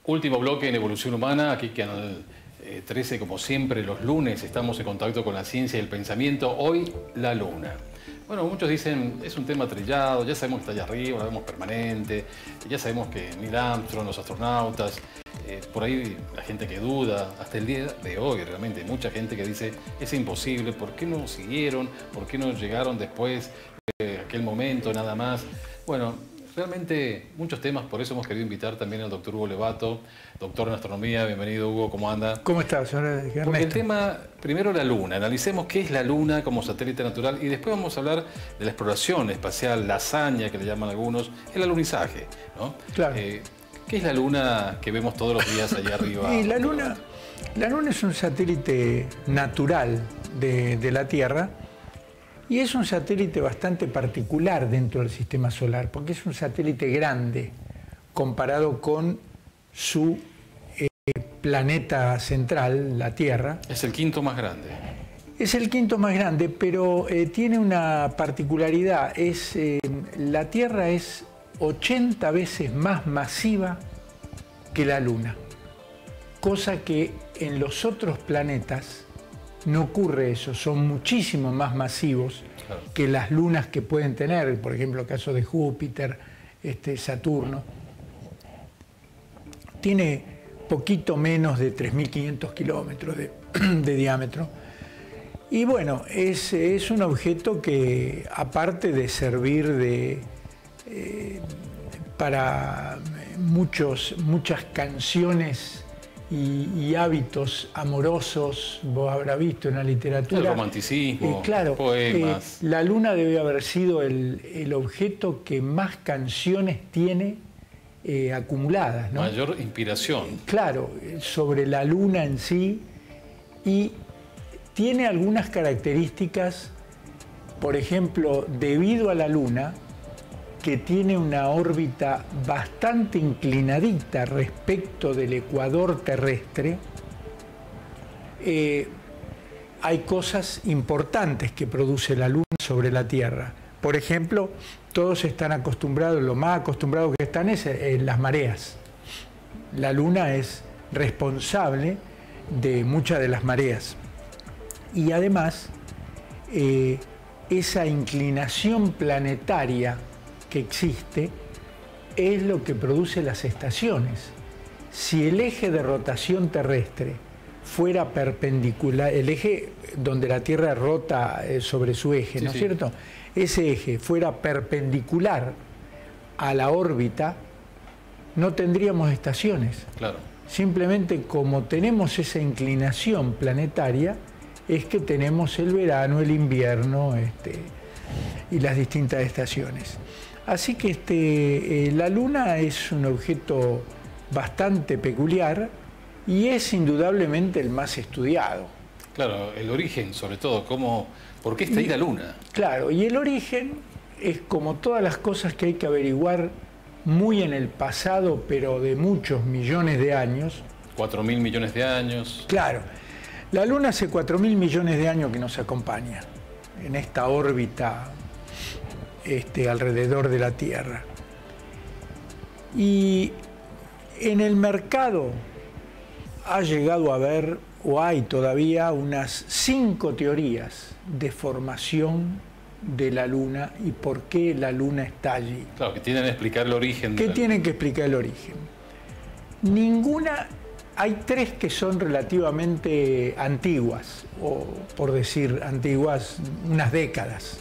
Último bloque en Evolución Humana, aquí Canal 13, como siempre, los lunes estamos en contacto con la ciencia y el pensamiento. Hoy, la Luna. Bueno, muchos dicen, es un tema trillado, ya sabemos que está allá arriba, lo vemos permanente, ya sabemos que Neil Armstrong, los astronautas, por ahí la gente que duda, hasta el día de hoy realmente, hay mucha gente que dice, es imposible, ¿por qué no siguieron? ¿Por qué no llegaron después de aquel momento nada más? Bueno, realmente muchos temas, por eso hemos querido invitar también al doctor Hugo Levato, doctor en astronomía. Bienvenido, Hugo, ¿cómo anda? ¿Cómo está, señor Ernesto? Porque el tema, primero la Luna, analicemos qué es la Luna como satélite natural y después vamos a hablar de la exploración espacial, la hazaña que le llaman algunos, el alunizaje, ¿no? Claro. ¿Qué es la Luna que vemos todos los días allá arriba? Y la Luna es un satélite natural de la Tierra. Y es un satélite bastante particular dentro del sistema solar, porque es un satélite grande comparado con su planeta central, la Tierra. Es el quinto más grande. Es el quinto más grande, pero tiene una particularidad. La Tierra es 80 veces más masiva que la Luna, cosa que en los otros planetas no ocurre eso, son muchísimo más masivos que las lunas que pueden tener, por ejemplo, el caso de Júpiter, Saturno. Tiene poquito menos de 3.500 kilómetros de diámetro. Y bueno, es un objeto que, aparte de servir para muchas canciones y hábitos amorosos, vos habrás visto en la literatura. El romanticismo, claro, poemas. La Luna debe haber sido el objeto que más canciones tiene acumuladas, ¿no? Mayor inspiración. Claro, sobre la Luna en sí, y tiene algunas características, por ejemplo, debido a la Luna, que tiene una órbita bastante inclinadita respecto del ecuador terrestre, hay cosas importantes que produce la Luna sobre la Tierra. Por ejemplo, todos están acostumbrados, lo más acostumbrados que están es en las mareas. La Luna es responsable de muchas de las mareas. Y además, esa inclinación planetaria que existe es lo que produce las estaciones. Si el eje de rotación terrestre fuera perpendicular, el eje donde la Tierra rota sobre su eje, ¿no es cierto? Ese eje fuera perpendicular a la órbita, no tendríamos estaciones. Claro. Simplemente como tenemos esa inclinación planetaria, es que tenemos el verano, el invierno y las distintas estaciones. Así que la Luna es un objeto bastante peculiar y es indudablemente el más estudiado. Claro, el origen sobre todo, ¿por qué está ahí la Luna? Claro, y el origen es como todas las cosas que hay que averiguar muy en el pasado, pero de muchos millones de años. 4.000 millones de años. Claro, la Luna hace 4.000 millones de años que nos acompaña en esta órbita alrededor de la Tierra. Y en el mercado ha llegado a haber, o hay todavía, unas 5 teorías de formación de la Luna y por qué la Luna está allí. Claro, que tienen que explicar el origen. Que tienen que explicar el origen. Ninguna, hay 3 que son relativamente antiguas, o por decir antiguas, unas décadas.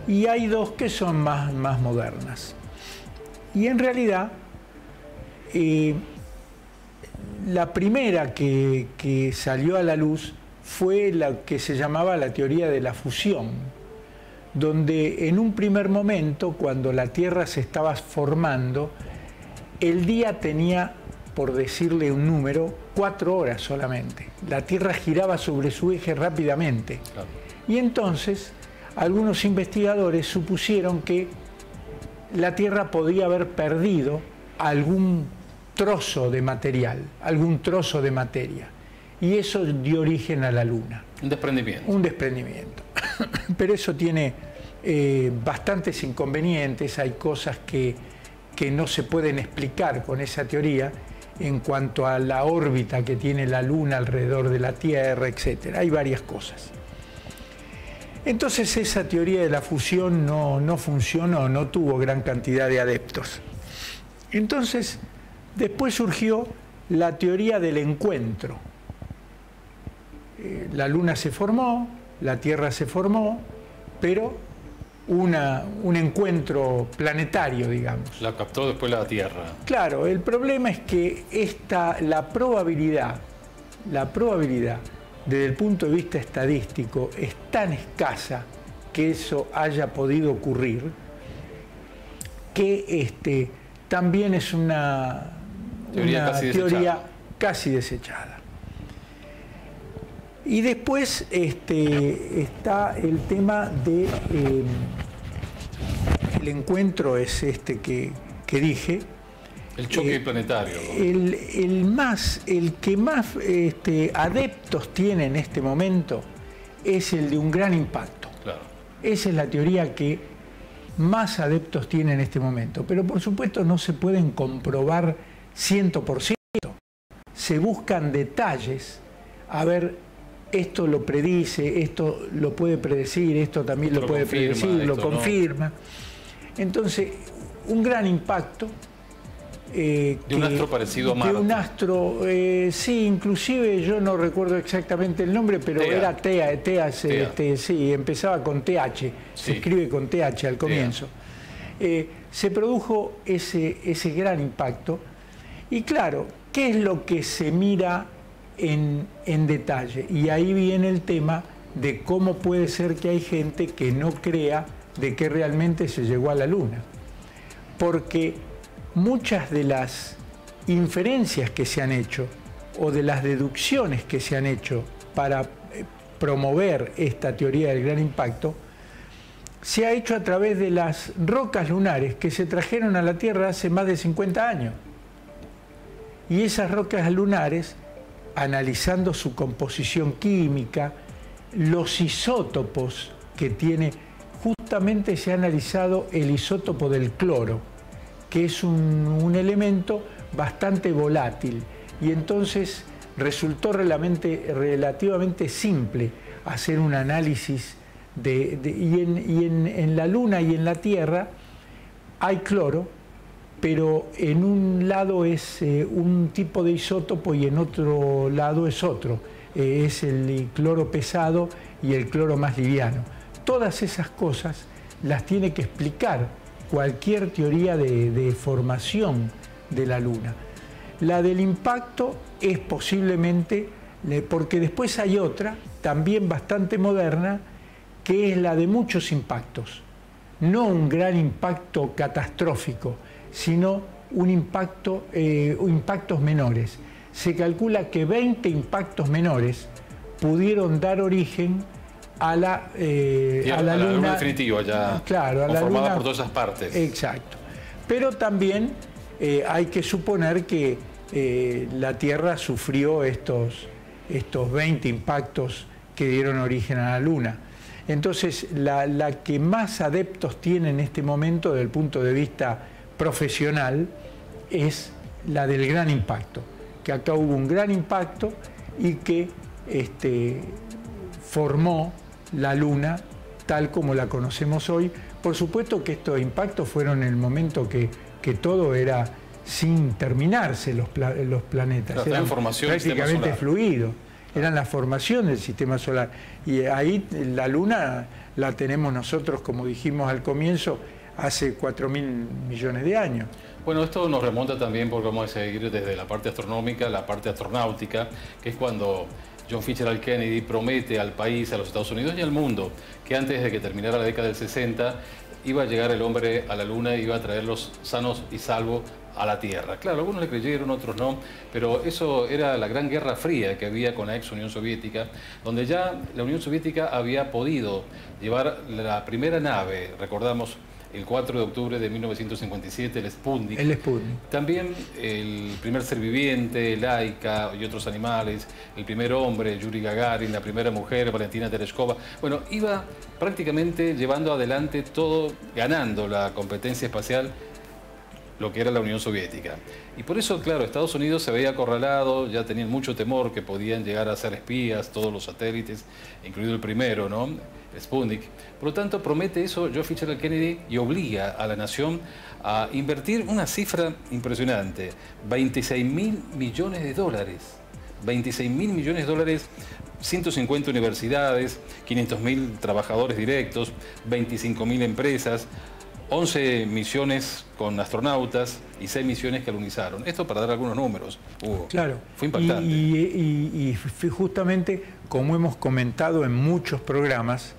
Y hay 2 que son más modernas. Y en realidad, la primera que salió a la luz fue la que se llamaba la teoría de la fusión, donde en un primer momento, cuando la Tierra se estaba formando, el día tenía, por decirle un número, 4 horas solamente. La Tierra giraba sobre su eje rápidamente. Claro. Y entonces algunos investigadores supusieron que la Tierra podía haber perdido algún trozo de material, algún trozo de materia. Y eso dio origen a la Luna. Un desprendimiento. Un desprendimiento. Pero eso tiene bastantes inconvenientes, hay cosas que no se pueden explicar con esa teoría, en cuanto a la órbita que tiene la Luna alrededor de la Tierra, etc. Hay varias cosas. Entonces esa teoría de la fusión no funcionó, no tuvo gran cantidad de adeptos. Entonces, después surgió la teoría del encuentro. La Luna se formó, la Tierra se formó, pero un encuentro planetario, digamos. La captó después la Tierra. Claro, el problema es que la probabilidad, desde el punto de vista estadístico, es tan escasa que eso haya podido ocurrir, que también es una teoría casi desechada. Y después está el tema de el encuentro es que dije. El choque planetario. El que más adeptos tiene en este momento es el de un gran impacto. Claro. Esa es la teoría que más adeptos tiene en este momento. Pero por supuesto no se pueden comprobar 100%. Se buscan detalles. A ver, esto lo predice, esto lo puede predecir, esto también lo puede predecir, lo confirma. Entonces, un gran impacto. De un astro parecido a Marte. De un astro, sí, inclusive yo no recuerdo exactamente el nombre, pero era TEA, sí, empezaba con TH, se escribe con TH al comienzo. Se produjo ese gran impacto y claro, ¿qué es lo que se mira en detalle? Y ahí viene el tema de cómo puede ser que hay gente que no crea de que realmente se llegó a la Luna. Porque muchas de las inferencias que se han hecho o de las deducciones que se han hecho para promover esta teoría del gran impacto se ha hecho a través de las rocas lunares que se trajeron a la Tierra hace más de 50 años. Y esas rocas lunares, analizando su composición química, los isótopos que tiene, justamente se ha analizado el isótopo del cloro, que es un elemento bastante volátil, y entonces resultó relativamente simple hacer un análisis y en la Luna y en la Tierra hay cloro, pero en un lado es un tipo de isótopo y en otro lado es otro, es el cloro pesado y el cloro más liviano. Todas esas cosas las tiene que explicar cualquier teoría de formación de la Luna. La del impacto es posiblemente, porque después hay otra, también bastante moderna, que es la de muchos impactos. No un gran impacto catastrófico, sino impactos menores. Se calcula que 20 impactos menores pudieron dar origen a la Luna definitiva, ya claro, conformada por todas esas partes. Exacto. Pero también hay que suponer que la Tierra sufrió estos 20 impactos que dieron origen a la Luna. Entonces, la que más adeptos tiene en este momento desde el punto de vista profesional es la del gran impacto, que acá hubo un gran impacto y que formó la Luna tal como la conocemos hoy. Por supuesto que estos impactos fueron en el momento que todo era sin terminarse los planetas. Claro, eran prácticamente fluidos. Eran la formación del sistema solar. Y ahí la Luna la tenemos nosotros, como dijimos al comienzo, hace 4.000 millones de años. Bueno, esto nos remonta también, porque vamos a seguir desde la parte astronómica, la parte astronáutica, que es cuando John Fitzgerald Kennedy promete al país, a los Estados Unidos y al mundo, que antes de que terminara la década del 60 iba a llegar el hombre a la Luna y iba a traerlos sanos y salvos a la Tierra. Claro, algunos le creyeron, otros no, pero eso era la gran guerra fría que había con la ex Unión Soviética, donde ya la Unión Soviética había podido llevar la primera nave, recordamos, el 4 de octubre de 1957, el Sputnik. El Sputnik. También el primer ser viviente, Laika y otros animales, el primer hombre, Yuri Gagarin, la primera mujer, Valentina Tereshkova. Bueno, iba prácticamente llevando adelante todo, ganando la competencia espacial lo que era la Unión Soviética. Y por eso, claro, Estados Unidos se veía acorralado, ya tenían mucho temor que podían llegar a ser espías, todos los satélites, incluido el primero, ¿no? Sputnik. Por lo tanto, promete eso John Fitzgerald Kennedy y obliga a la nación a invertir una cifra impresionante, 26.000 millones de dólares. 26.000 millones de dólares, 150 universidades, 500.000 trabajadores directos, 25.000 empresas, 11 misiones con astronautas y 6 misiones que alunizaron. Esto para dar algunos números, Hugo. Claro. Fue impactante. Y justamente, como hemos comentado en muchos programas,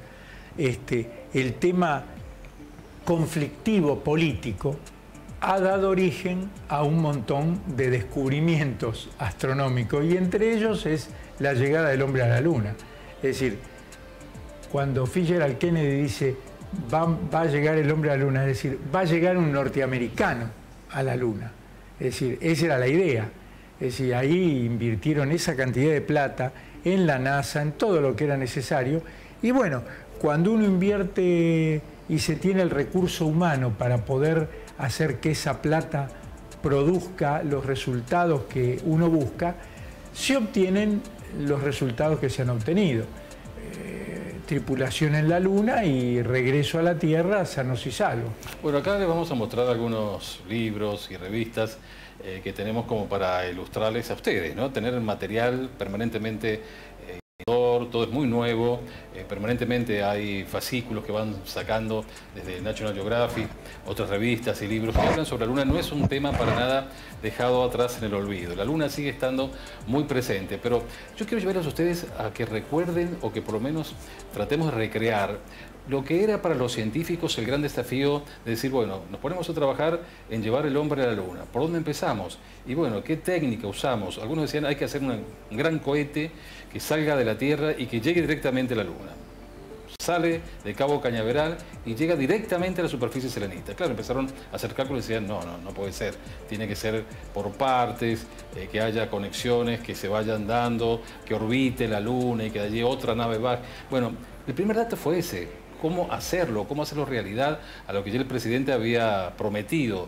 el tema conflictivo político ha dado origen a un montón de descubrimientos astronómicos, y entre ellos es la llegada del hombre a la Luna. Es decir, cuando Fitzgerald Kennedy dice va a llegar el hombre a la Luna, es decir, va a llegar un norteamericano a la Luna. Es decir, esa era la idea. Es decir, ahí invirtieron esa cantidad de plata en la NASA, en todo lo que era necesario. Y bueno, cuando uno invierte y se tiene el recurso humano para poder hacer que esa plata produzca los resultados que uno busca, se obtienen los resultados que se han obtenido. Tripulación en la Luna y regreso a la Tierra sanos y salvos. Bueno, acá les vamos a mostrar algunos libros y revistas que tenemos como para ilustrarles a ustedes, ¿no? Tener el material permanentemente todo es muy nuevo, permanentemente hay fascículos que van sacando desde National Geographic, otras revistas y libros que hablan sobre la Luna. No es un tema para nada dejado atrás en el olvido. La Luna sigue estando muy presente, pero yo quiero llevarlos a ustedes a que recuerden, o que por lo menos tratemos de recrear lo que era para los científicos el gran desafío de decir, bueno, nos ponemos a trabajar en llevar el hombre a la Luna. ¿Por dónde empezamos? Y bueno, ¿qué técnica usamos? Algunos decían, hay que hacer un gran cohete que salga de la Tierra y que llegue directamente a la Luna. Sale de Cabo Cañaveral y llega directamente a la superficie selenita. Claro, empezaron a hacer cálculos y decían, no puede ser. Tiene que ser por partes, que haya conexiones que se vayan dando, que orbite la Luna y que de allí otra nave baje. Bueno, el primer dato fue ese. Cómo hacerlo realidad a lo que ya el presidente había prometido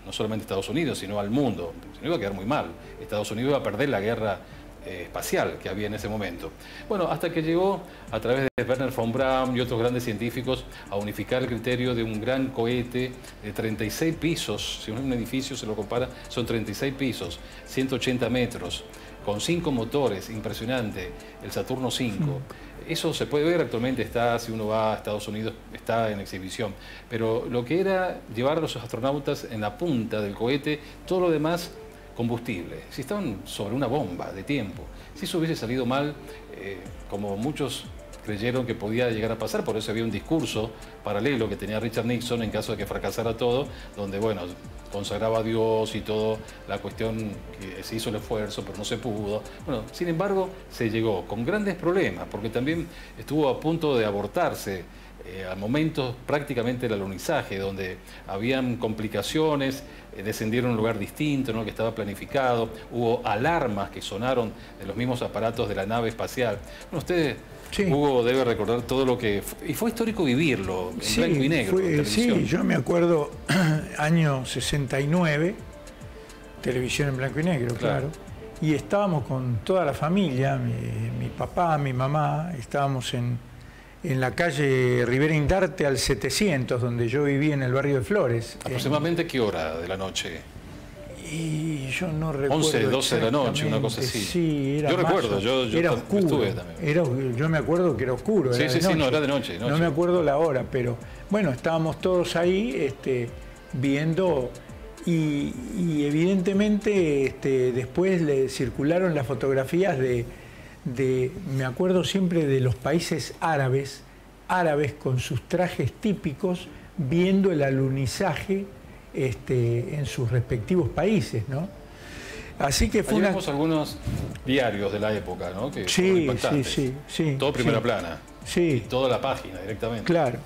no solamente a Estados Unidos, sino al mundo. Se iba a quedar muy mal. Estados Unidos iba a perder la guerra espacial que había en ese momento. Bueno, hasta que llegó a través de Wernher von Braun y otros grandes científicos a unificar el criterio de un gran cohete de 36 pisos, si un edificio se lo compara, son 36 pisos, 180 metros, con 5 motores, impresionante, el Saturno 5. Eso se puede ver actualmente, si uno va a Estados Unidos, está en exhibición. Pero lo que era llevar a los astronautas en la punta del cohete, todo lo demás combustible. Si estaban sobre una bomba de tiempo, si eso hubiese salido mal, como muchos creyeron que podía llegar a pasar, por eso había un discurso paralelo que tenía Richard Nixon en caso de que fracasara todo, donde, bueno, consagraba a Dios y toda la cuestión que se hizo el esfuerzo, pero no se pudo. Bueno, sin embargo, se llegó con grandes problemas, porque también estuvo a punto de abortarse a momentos prácticamente del alunizaje, donde habían complicaciones, descendieron a un lugar distinto, ¿no?, que estaba planificado, hubo alarmas que sonaron de los mismos aparatos de la nave espacial. Bueno, ustedes, sí, Hugo debe recordar todo lo que... Y fue histórico vivirlo, en blanco y negro. Sí, yo me acuerdo, año 69, televisión en blanco y negro, claro. Y estábamos con toda la familia, mi papá, mi mamá, estábamos en la calle Rivera Indarte al 700, donde yo vivía en el barrio de Flores. ¿Aproximadamente qué hora de la noche? Y yo no recuerdo. 11, 12 de la noche, una cosa así. Sí, era yo recuerdo, yo era oscuro. Estuve también. Yo me acuerdo que era oscuro. Sí, era sí, no, era de noche. No me acuerdo la hora, pero bueno, estábamos todos ahí viendo, y evidentemente después le circularon las fotografías me acuerdo siempre de los países árabes con sus trajes típicos, viendo el alunizaje en sus respectivos países, ¿no? Así que fue vemos algunos diarios de la época, ¿no? Que sí. Todo primera plana. Sí. Y toda la página directamente. Claro.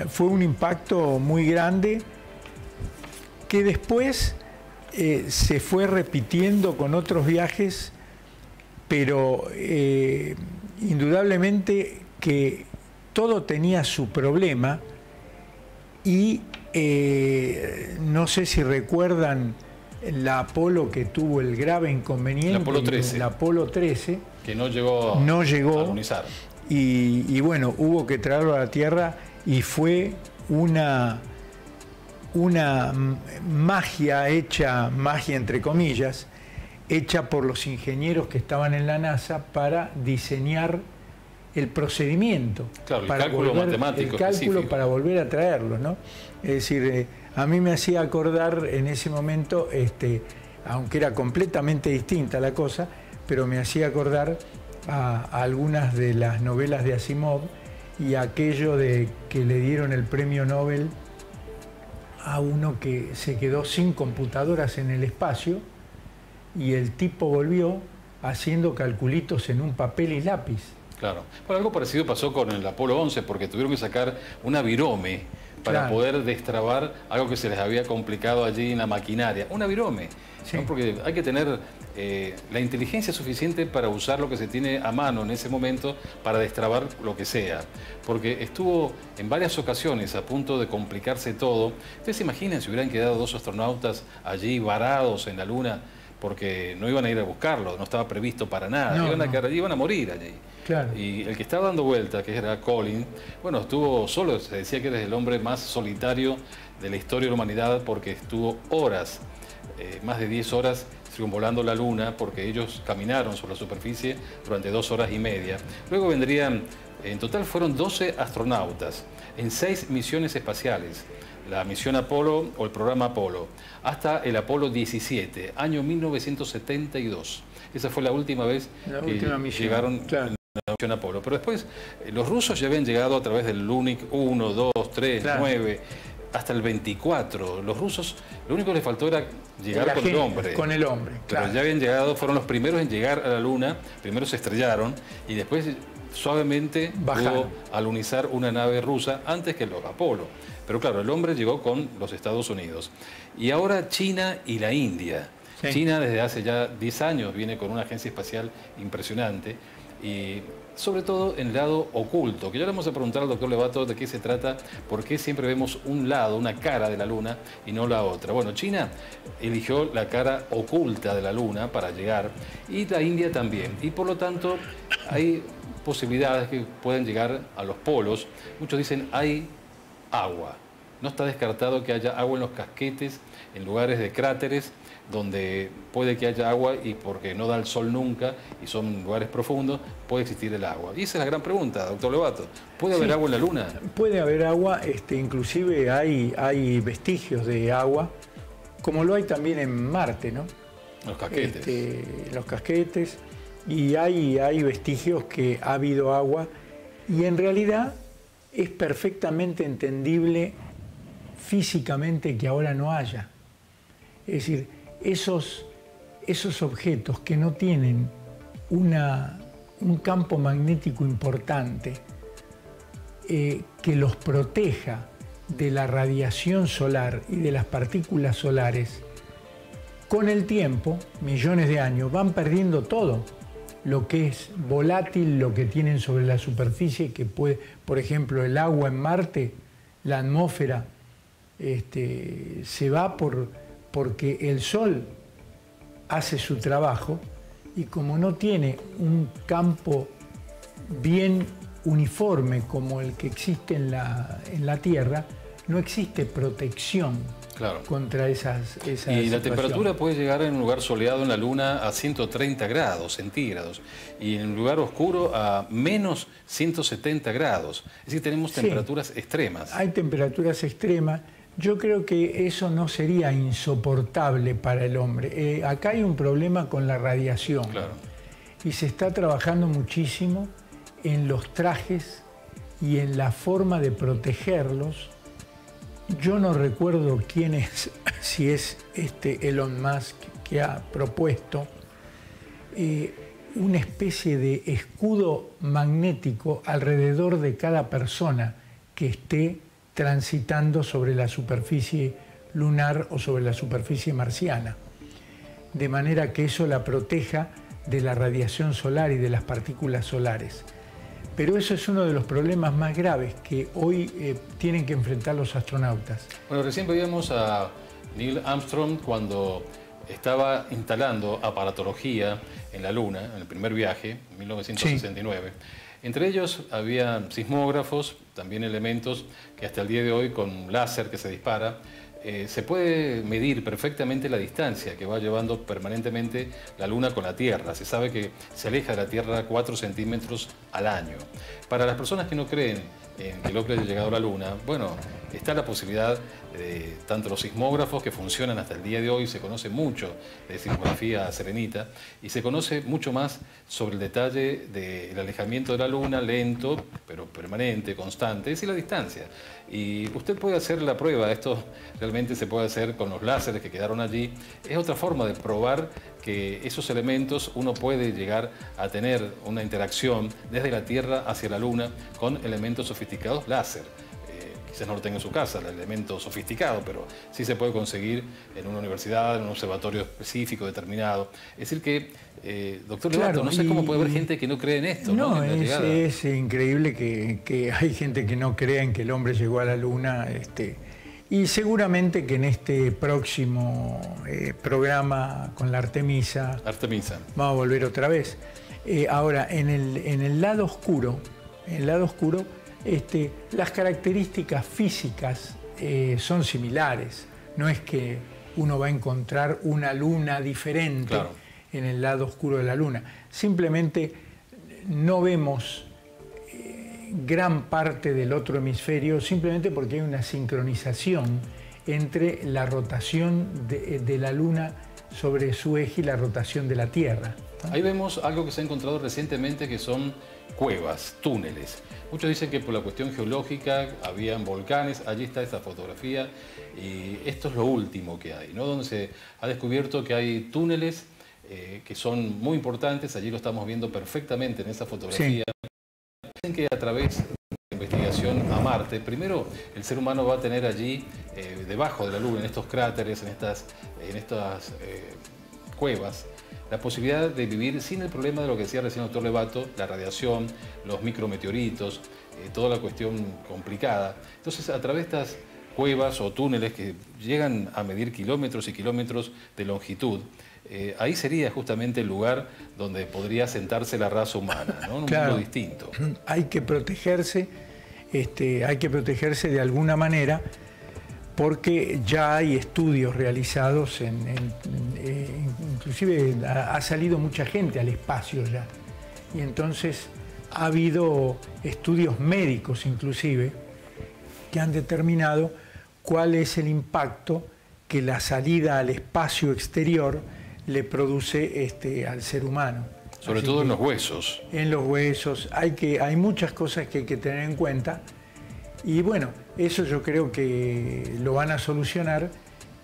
Fue un impacto muy grande que después se fue repitiendo con otros viajes, pero indudablemente que todo tenía su problema, y No sé si recuerdan la Apolo que tuvo el grave inconveniente. La Apolo 13. La Apolo 13. Que no llegó a alunizar. Y bueno, hubo que traerlo a la Tierra y fue una magia hecha, magia entre comillas, hecha por los ingenieros que estaban en la NASA para diseñar el procedimiento. Claro, para el cálculo matemático el cálculo específico. para volver a traerlo, ¿no? Es decir, a mí me hacía acordar en ese momento, aunque era completamente distinta la cosa, pero me hacía acordar a algunas de las novelas de Asimov y aquello de que le dieron el premio Nobel a uno que se quedó sin computadoras en el espacio y el tipo volvió haciendo calculitos en un papel y lápiz. Claro. Bueno, algo parecido pasó con el Apolo 11 porque tuvieron que sacar una virome para poder destrabar algo que se les había complicado allí en la maquinaria. Una virome. Sí. ¿No? Porque hay que tener la inteligencia suficiente para usar lo que se tiene a mano en ese momento para destrabar lo que sea. Porque estuvo en varias ocasiones a punto de complicarse todo. Ustedes se imaginan si hubieran quedado 2 astronautas allí varados en la Luna porque no iban a ir a buscarlo, no estaba previsto para nada, No, iban a quedar allí, iban a morir allí. Claro. Y el que estaba dando vuelta, que era Collins, bueno, estuvo solo, se decía que era el hombre más solitario de la historia de la humanidad porque estuvo horas, más de 10 horas circunvolando la Luna, porque ellos caminaron sobre la superficie durante 2 horas y media. Luego vendrían, en total fueron 12 astronautas en 6 misiones espaciales. La misión Apolo o el programa Apolo, hasta el Apolo 17, año 1972. Esa fue la última vez que llegaron claro. en la misión Apolo. Pero después los rusos ya habían llegado a través del Lunik 1, 2, 3, claro. 9, hasta el 24. Los rusos, lo único que les faltó era llegar con el hombre. Con el hombre, claro. Pero ya habían llegado, fueron los primeros en llegar a la Luna, primero se estrellaron y después suavemente pudo alunizar una nave rusa antes que los Apolo. Pero claro, el hombre llegó con los Estados Unidos. Y ahora China y la India. Sí. China desde hace ya 10 años viene con una agencia espacial impresionante y sobre todo en el lado oculto, que ya le vamos a preguntar al doctor Levato de qué se trata, por qué siempre vemos un lado, una cara de la Luna y no la otra. Bueno, China eligió la cara oculta de la Luna para llegar y la India también. Y por lo tanto hay posibilidades que pueden llegar a los polos. Muchos dicen hay agua. No está descartado que haya agua en los casquetes, en lugares de cráteres, donde puede que haya agua y porque no da el sol nunca y son lugares profundos, puede existir el agua. Y esa es la gran pregunta, doctor Levato. ¿Puede haber agua en la Luna? Puede haber agua, inclusive hay vestigios de agua, como lo hay también en Marte, ¿no? Los casquetes. Los casquetes, y hay vestigios que ha habido agua, y en realidad es perfectamente entendible físicamente que ahora no haya. Es decir, esos objetos que no tienen un campo magnético importante que los proteja de la radiación solar y de las partículas solares, con el tiempo, millones de años, van perdiendo todo lo que es volátil, lo que tienen sobre la superficie, que puede, por ejemplo, el agua en Marte, la atmósfera, se va porque el Sol hace su trabajo y como no tiene un campo bien uniforme como el que existe en la Tierra, no existe protección contra esas y la temperatura puede llegar en un lugar soleado en la Luna a 130 grados centígrados y en un lugar oscuro a menos 170 grados. Es decir, tenemos temperaturas extremas. Hay temperaturas extremas. Yo creo que eso no sería insoportable para el hombre. Acá hay un problema con la radiación. Claro. Y se está trabajando muchísimo en los trajes y en la forma de protegerlos. Yo no recuerdo quién es, si es Elon Musk que ha propuesto una especie de escudo magnético alrededor de cada persona que esté transitando sobre la superficie lunar o sobre la superficie marciana, de manera que eso la proteja de la radiación solar y de las partículas solares. Pero eso es uno de los problemas más graves que hoy tienen que enfrentar los astronautas. Bueno, recién veíamos a Neil Armstrong cuando estaba instalando aparatología en la Luna, en el primer viaje, en 1969. Sí. Entre ellos había sismógrafos, también elementos que hasta el día de hoy con láser que se dispara, se puede medir perfectamente la distancia que va llevando permanentemente la Luna con la Tierra. Se sabe que se aleja de la Tierra 4 centímetros al año. Para las personas que no creen en que el hombre haya llegado a la Luna, bueno, está la posibilidad de tanto los sismógrafos que funcionan hasta el día de hoy, se conoce mucho de sismografía serenita y se conoce mucho más sobre el detalle del alejamiento de la Luna, lento, pero permanente, constante, es decir, la distancia. Y usted puede hacer la prueba, esto realmente se puede hacer con los láseres que quedaron allí, es otra forma de probar que esos elementos uno puede llegar a tener una interacción desde la Tierra hacia la Luna con elementos sofisticados láser. Quizás no lo tenga en su casa, el elemento sofisticado, pero sí se puede conseguir en una universidad, en un observatorio específico, determinado. Es decir que, doctor Lobato, no sé cómo puede haber gente que no cree en esto. No, es increíble que hay gente que no crea en que el hombre llegó a la Luna. Y seguramente que en este próximo programa con la Artemisa vamos a volver otra vez. Ahora, en el lado oscuro, las características físicas son similares. No es que uno va a encontrar una luna diferente en el lado oscuro de la Luna. Simplemente no vemos gran parte del otro hemisferio simplemente porque hay una sincronización entre la rotación de la Luna sobre su eje y la rotación de la Tierra. Ahí vemos algo que se ha encontrado recientemente que son cuevas, túneles. Muchos dicen que por la cuestión geológica habían volcanes, allí está esta fotografía y esto es lo último que hay, ¿no? Donde se ha descubierto que hay túneles que son muy importantes, allí lo estamos viendo perfectamente en esa fotografía. Sí. Dicen que a través de la investigación a Marte, primero el ser humano va a tener allí, debajo de la Luna, en estos cráteres, en estas cuevas, la posibilidad de vivir sin el problema de lo que decía recién el doctor Lobato, la radiación, los micrometeoritos, toda la cuestión complicada. Entonces, a través de estas cuevas o túneles que llegan a medir kilómetros y kilómetros de longitud, ahí sería justamente el lugar donde podría sentarse la raza humana, ¿no? En un mundo distinto. Hay que protegerse de alguna manera, porque ya hay estudios realizados, inclusive ha salido mucha gente al espacio ya, y entonces ha habido estudios médicos inclusive que han determinado cuál es el impacto que la salida al espacio exterior le produce al ser humano. Sobre todo en los huesos. En los huesos, hay muchas cosas que hay que tener en cuenta. Y bueno, eso yo creo que lo van a solucionar.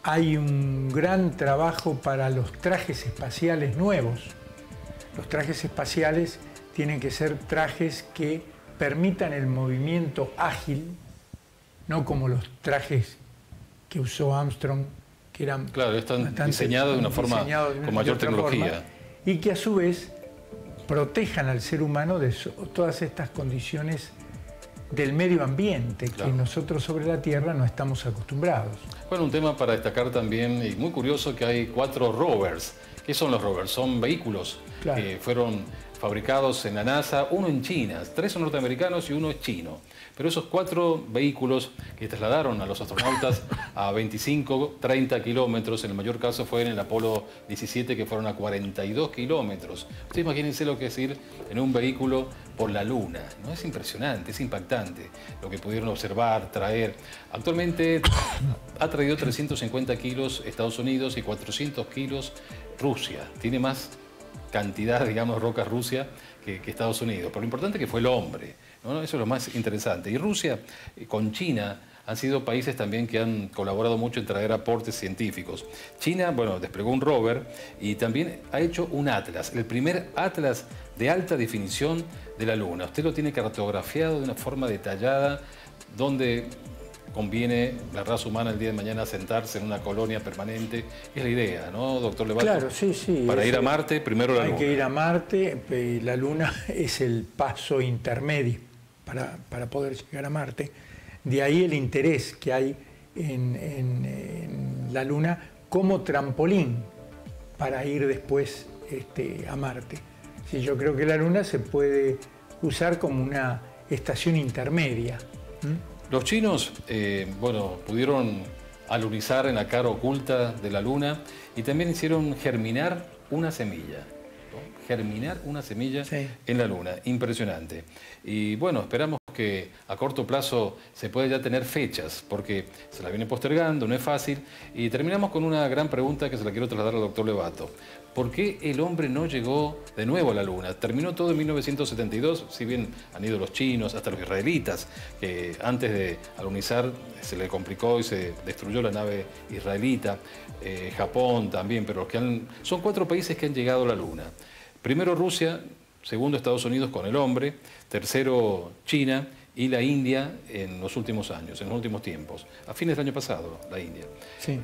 Hay un gran trabajo para los trajes espaciales nuevos. Los trajes espaciales tienen que ser trajes que permitan el movimiento ágil, no como los trajes que usó Armstrong, que eran están diseñados de una forma con mayor tecnología. Y que a su vez protejan al ser humano de todas estas condiciones del medio ambiente que nosotros sobre la Tierra no estamos acostumbrados. Bueno, un tema para destacar también, y muy curioso, que hay 4 rovers. ¿Qué son los rovers? Son vehículos que fueron fabricados en la NASA, uno en China, 3 son norteamericanos y uno es chino. Pero esos 4 vehículos que trasladaron a los astronautas a 25, 30 kilómetros, en el mayor caso fue en el Apolo 17, que fueron a 42 kilómetros. Ustedes imagínense lo que es ir en un vehículo por la Luna, ¿no? Es impresionante, es impactante lo que pudieron observar, traer. Actualmente ha traído 350 kilos Estados Unidos y 400 kilos Rusia. Tiene más cantidad, digamos, de rocas Rusia que Estados Unidos. Pero lo importante es que fue el hombre, ¿no? Eso es lo más interesante. Y Rusia con China han sido países también que han colaborado mucho en traer aportes científicos. China, bueno, desplegó un rover y también ha hecho un atlas, el primer atlas de alta definición de la Luna. Usted lo tiene cartografiado de una forma detallada, donde conviene la raza humana el día de mañana sentarse en una colonia permanente. Es la idea, ¿no, doctor Levato? Claro, sí, sí. Para ir a Marte, primero la Luna. Hay que ir a Marte, y la Luna es el paso intermedio para poder llegar a Marte. De ahí el interés que hay en la Luna como trampolín para ir después a Marte. Sí, yo creo que la Luna se puede usar como una estación intermedia. Los chinos, bueno, pudieron alunizar en la cara oculta de la Luna y también hicieron germinar una semilla. ¿No? Germinar una semilla en la Luna. Impresionante. Y bueno, esperamos que a corto plazo se pueda ya tener fechas, porque se la viene postergando, no es fácil. Y terminamos con una gran pregunta que se la quiero trasladar al doctor Levato. ¿Por qué el hombre no llegó de nuevo a la Luna? Terminó todo en 1972, si bien han ido los chinos, hasta los israelitas, que antes de alunizar se le complicó y se destruyó la nave israelita. Japón también, pero son 4 países que han llegado a la Luna. Primero Rusia, segundo Estados Unidos con el hombre, tercero China y la India en los últimos años, en los últimos tiempos. A fines del año pasado, la India. Sí.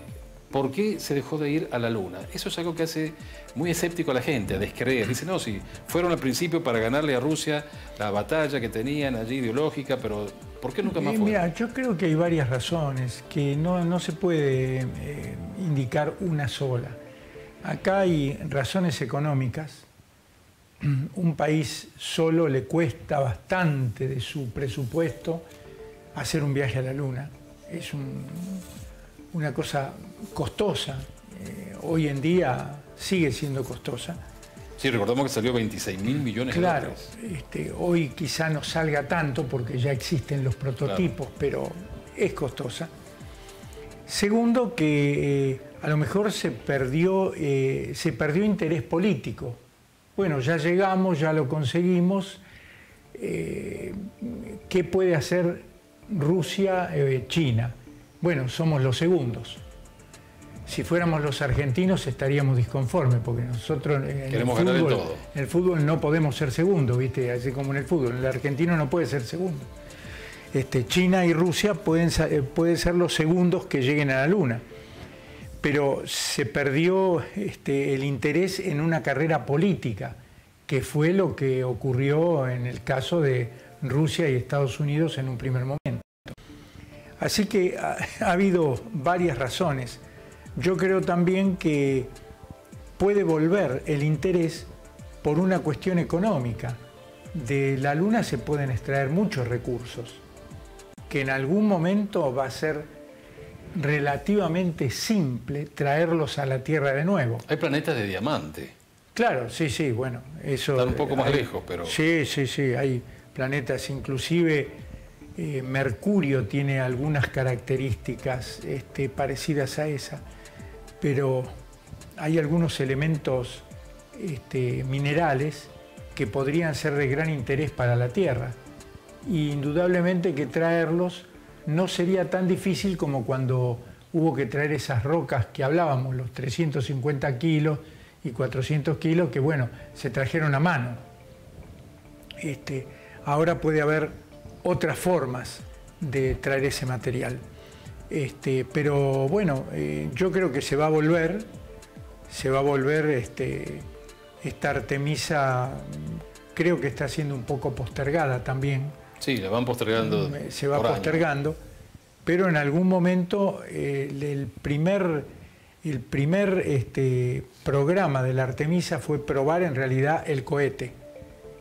¿Por qué se dejó de ir a la Luna? Eso es algo que hace muy escéptico a la gente, a descreer. Dice, no, si fueron al principio para ganarle a Rusia la batalla que tenían allí ideológica, pero ¿por qué nunca más fueron? Mira, yo creo que hay varias razones, que no se puede indicar una sola. Acá hay razones económicas. Un país solo le cuesta bastante de su presupuesto hacer un viaje a la Luna. Es una cosa costosa. Hoy en día sigue siendo costosa. Sí, recordamos que salió 26.000 millones de dólares. Claro, hoy quizá no salga tanto porque ya existen los prototipos, pero es costosa. Segundo, que a lo mejor se perdió interés político. Bueno, ya llegamos, ya lo conseguimos. ¿Qué puede hacer Rusia, China? Bueno, somos los segundos. Si fuéramos los argentinos estaríamos disconformes, porque nosotros en el fútbol no podemos ser segundos, ¿viste? Así como en el fútbol. El argentino no puede ser segundo. China y Rusia pueden ser los segundos que lleguen a la Luna. Pero se perdió el interés en una carrera política, que fue lo que ocurrió en el caso de Rusia y Estados Unidos en un primer momento. Así que ha habido varias razones. Yo creo también que puede volver el interés por una cuestión económica. De la Luna se pueden extraer muchos recursos, que en algún momento va a ser relativamente simple traerlos a la Tierra de nuevo. Hay planetas de diamante. Claro, sí, bueno, eso... Están un poco más lejos, pero... Sí, hay planetas, inclusive Mercurio tiene algunas características parecidas a esa, pero hay algunos elementos minerales que podrían ser de gran interés para la Tierra. Y indudablemente que traerlos no sería tan difícil como cuando hubo que traer esas rocas que hablábamos, los 350 kilos y 400 kilos, que bueno, se trajeron a mano. Ahora puede haber otras formas de traer ese material. Pero bueno, yo creo que se va a volver esta Artemisa, creo que está siendo un poco postergada también. Sí, la van postergando. Se va postergando, pero en algún momento el primer programa de la Artemisa fue probar en realidad el cohete,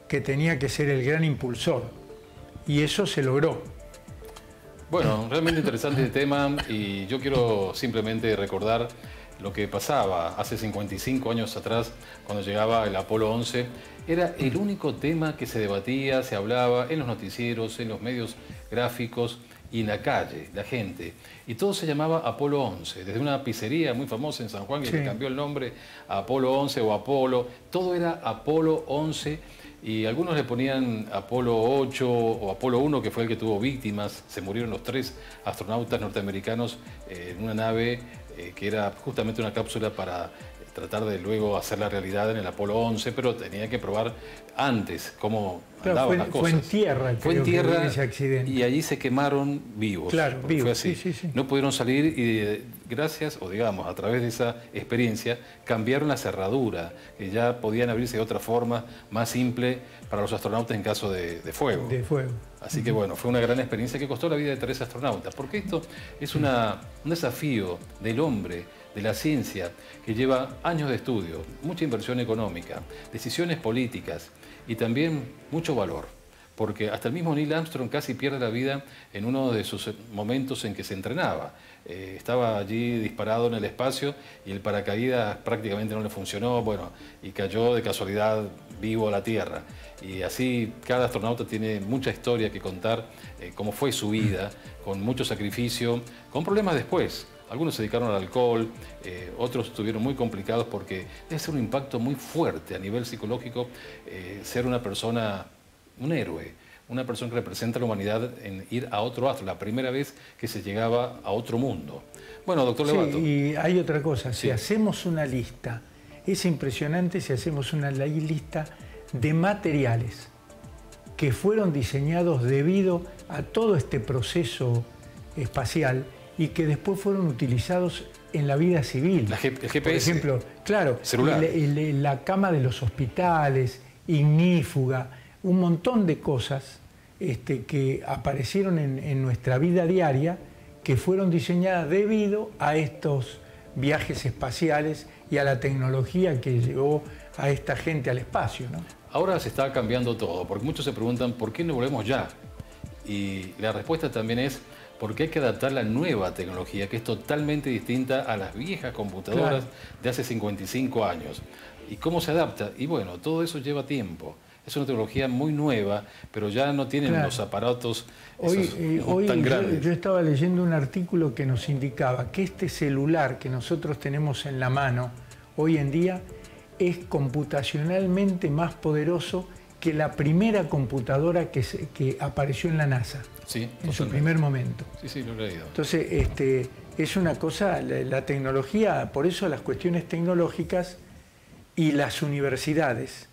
que tenía que ser el gran impulsor, y eso se logró. Bueno, realmente interesante el tema, y yo quiero simplemente recordar lo que pasaba hace 55 años atrás, cuando llegaba el Apolo 11. Era el único tema que se debatía, se hablaba en los noticieros, en los medios gráficos y en la calle, la gente. Y todo se llamaba Apolo 11. Desde una pizzería muy famosa en San Juan, que le cambió el nombre a Apolo 11 o Apolo. Todo era Apolo 11 y algunos le ponían Apolo 8 o Apolo 1, que fue el que tuvo víctimas. Se murieron los 3 astronautas norteamericanos en una nave que era justamente una cápsula para tratar de luego hacer la realidad en el Apolo 11, pero tenía que probar antes cómo andaban las cosas. Fue en tierra, Fue en tierra ese accidente. y allí se quemaron vivos. Claro, vivos, fue así. sí. No pudieron salir y gracias, o digamos, a través de esa experiencia, cambiaron la cerradura, que ya podían abrirse de otra forma, más simple para los astronautas en caso de fuego. De fuego. Así que bueno, fue una gran experiencia que costó la vida de 3 astronautas, porque esto es un desafío del hombre, de la ciencia, que lleva años de estudio, mucha inversión económica, decisiones políticas y también mucho valor. Porque hasta el mismo Neil Armstrong casi pierde la vida en uno de sus momentos en que se entrenaba. Estaba allí disparado en el espacio y el paracaídas prácticamente no le funcionó, bueno, y cayó de casualidad vivo a la Tierra. Y así cada astronauta tiene mucha historia que contar, cómo fue su vida, con mucho sacrificio, con problemas después. Algunos se dedicaron al alcohol, otros estuvieron muy complicados porque debe ser un impacto muy fuerte a nivel psicológico ser una persona, un héroe, una persona que representa a la humanidad en ir a otro astro, la primera vez que se llegaba a otro mundo. Bueno, doctor Levato. Y hay otra cosa, si hacemos una lista, es impresionante si hacemos una lista de materiales que fueron diseñados debido a todo este proceso espacial y que después fueron utilizados en la vida civil. El GPS. Por ejemplo, claro, la cama de los hospitales, ignífuga, un montón de cosas que aparecieron en nuestra vida diaria que fueron diseñadas debido a estos viajes espaciales y a la tecnología que llevó a esta gente al espacio, ¿no? Ahora se está cambiando todo, porque muchos se preguntan ¿por qué no volvemos ya? Y la respuesta también es porque hay que adaptar la nueva tecnología, que es totalmente distinta a las viejas computadoras de hace 55 años. ¿Y cómo se adapta? Y bueno, todo eso lleva tiempo. Es una tecnología muy nueva, pero ya no tienen los aparatos tan grandes. Yo estaba leyendo un artículo que nos indicaba que este celular que nosotros tenemos en la mano hoy en día es computacionalmente más poderoso que la primera computadora que apareció en la NASA. Sí, en su primer momento. Sí, lo he leído. Entonces, es una cosa, la tecnología, por eso las cuestiones tecnológicas y las universidades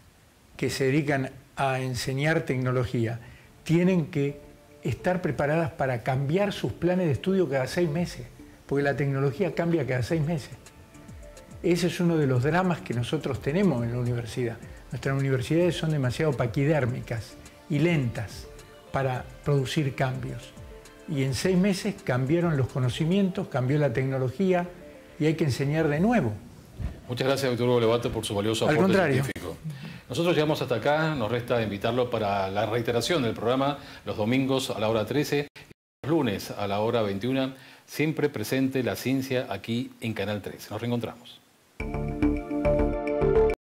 que se dedican a enseñar tecnología tienen que estar preparadas para cambiar sus planes de estudio cada 6 meses, porque la tecnología cambia cada 6 meses. Ese es uno de los dramas que nosotros tenemos en la universidad. Nuestras universidades son demasiado paquidérmicas y lentas para producir cambios. Y en 6 meses cambiaron los conocimientos, cambió la tecnología y hay que enseñar de nuevo. Muchas gracias, doctor Hugo Levato, por su valioso aporte científico. Nosotros llegamos hasta acá, nos resta invitarlo para la reiteración del programa los domingos a la hora 13 y los lunes a la hora 21, siempre presente la ciencia aquí en Canal 13. Nos reencontramos.